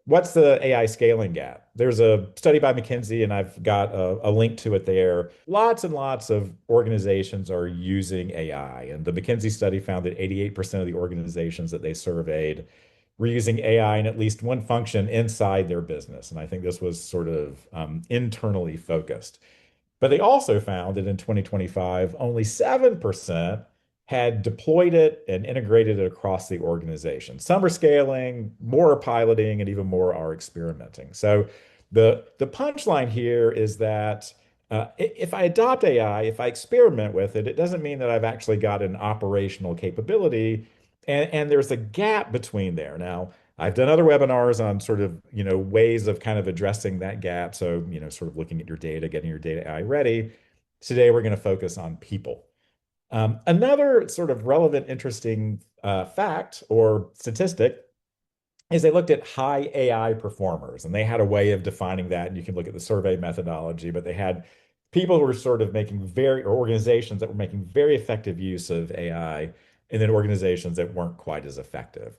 what's the AI scaling gap? There's a study by McKinsey, and I've got a link to it there. Lots and lots of organizations are using AI, and the McKinsey study found that 88% of the organizations that they surveyed were using AI in at least one function inside their business. And I think this was sort of internally focused. But they also found that in 2025, only 7% had deployed it and integrated it across the organization. Some are scaling, more are piloting, and even more are experimenting. So the punchline here is that if I adopt AI, if I experiment with it, it doesn't mean that I've actually got an operational capability. And there's a gap between there. Now, I've done other webinars on sort of, ways of kind of addressing that gap. So, sort of looking at your data, getting your data AI ready. Today, we're going to focus on people. Another sort of relevant, interesting fact or statistic is they looked at high AI performers, and they had a way of defining that. And you can look at the survey methodology, but they had people who were sort of or organizations that were making very effective use of AI, and then organizations that weren't quite as effective.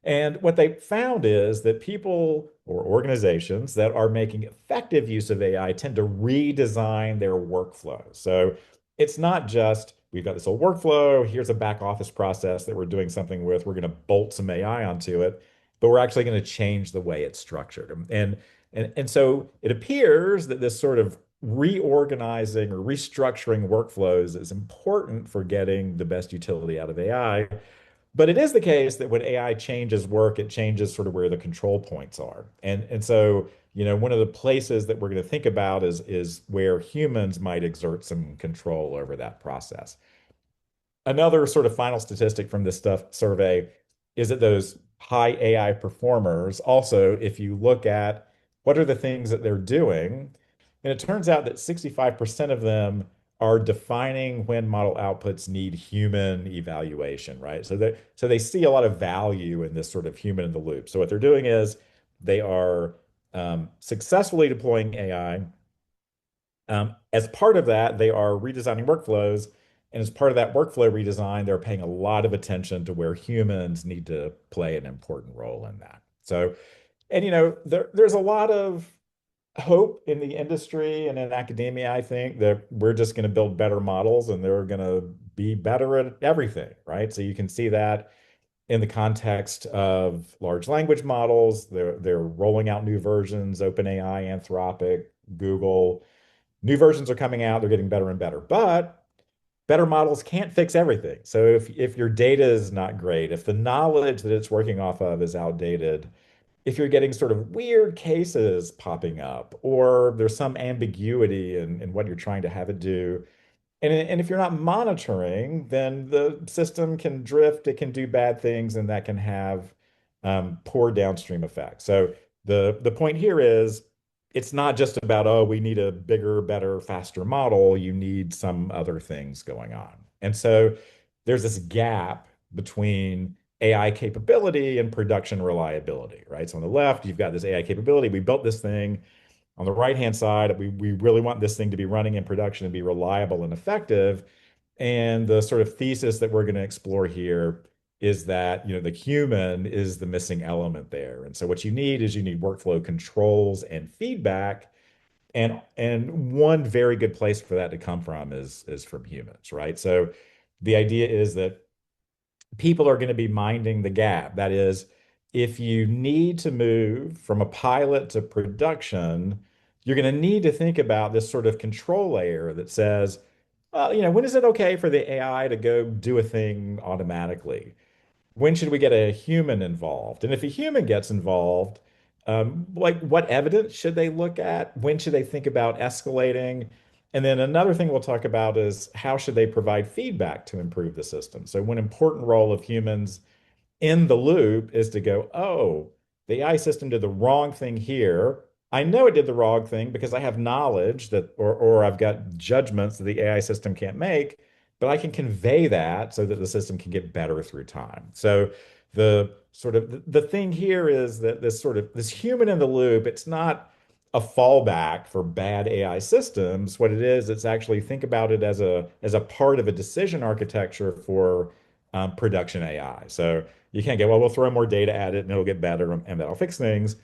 And what they found is that people or organizations that are making effective use of AI tend to redesign their workflow. So it's not just we've got this old workflow, here's a back office process that we're doing something with, we're going to bolt some AI onto it, but we're actually going to change the way it's structured. And so it appears that this sort of reorganizing or restructuring workflows is important for getting the best utility out of AI. But it is the case that when AI changes work, it changes sort of where the control points are. And so, one of the places that we're going to think about is where humans might exert some control over that process. Another sort of final statistic from this stuff survey is that those high AI performers also, if you look at what are the things that they're doing, and it turns out that 65% of them are defining when model outputs need human evaluation, right? So they see a lot of value in this sort of human in the loop. So what they're doing is they are successfully deploying AI. As part of that, they are redesigning workflows. And as part of that workflow redesign, they're paying a lot of attention to where humans need to play an important role in that. So, and there's a lot of hope in the industry and in academia, I think, that we're just going to build better models and they're going to be better at everything, right? So you can see that in the context of large language models. They're rolling out new versions, OpenAI, Anthropic, Google. New versions are coming out, they're getting better and better. But better models can't fix everything. So if your data is not great, if the knowledge that it's working off of is outdated, if you're getting sort of weird cases popping up, or there's some ambiguity in what you're trying to have it do, and if you're not monitoring, then the system can drift, it can do bad things, and that can have poor downstream effects. So the point here is it's not just about, oh, we need a bigger, better, faster model. You need some other things going on. And so there's this gap between AI capability and production reliability, right? So on the left, you've got this AI capability. We built this thing. On the right-hand side, we really want this thing to be running in production and be reliable and effective. And the sort of thesis that we're going to explore here is that, the human is the missing element there. And so what you need is you need workflow controls and feedback. And one very good place for that to come from is from humans, right? So the idea is that people are going to be minding the gap. That is, if you need to move from a pilot to production, you're going to need to think about this sort of control layer that says, well, when is it okay for the AI to go do a thing automatically? When should we get a human involved? And if a human gets involved, like what evidence should they look at? When should they think about escalating? And then another thing we'll talk about is how should they provide feedback to improve the system? So one important role of humans in the loop is to go, oh, the AI system did the wrong thing here. I know it did the wrong thing because I have knowledge or I've got judgments that the AI system can't make, but I can convey that so that the system can get better through time. So the thing here is that this human in the loop, it's not a fallback for bad AI systems. What it is, it's actually think about it as a part of a decision architecture for production AI. So you can't go, well, we'll throw more data at it and it'll get better and that'll fix things.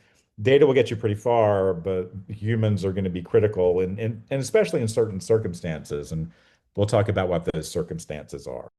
data will get you pretty far, but humans are going to be critical and especially in certain circumstances. And we'll talk about what those circumstances are.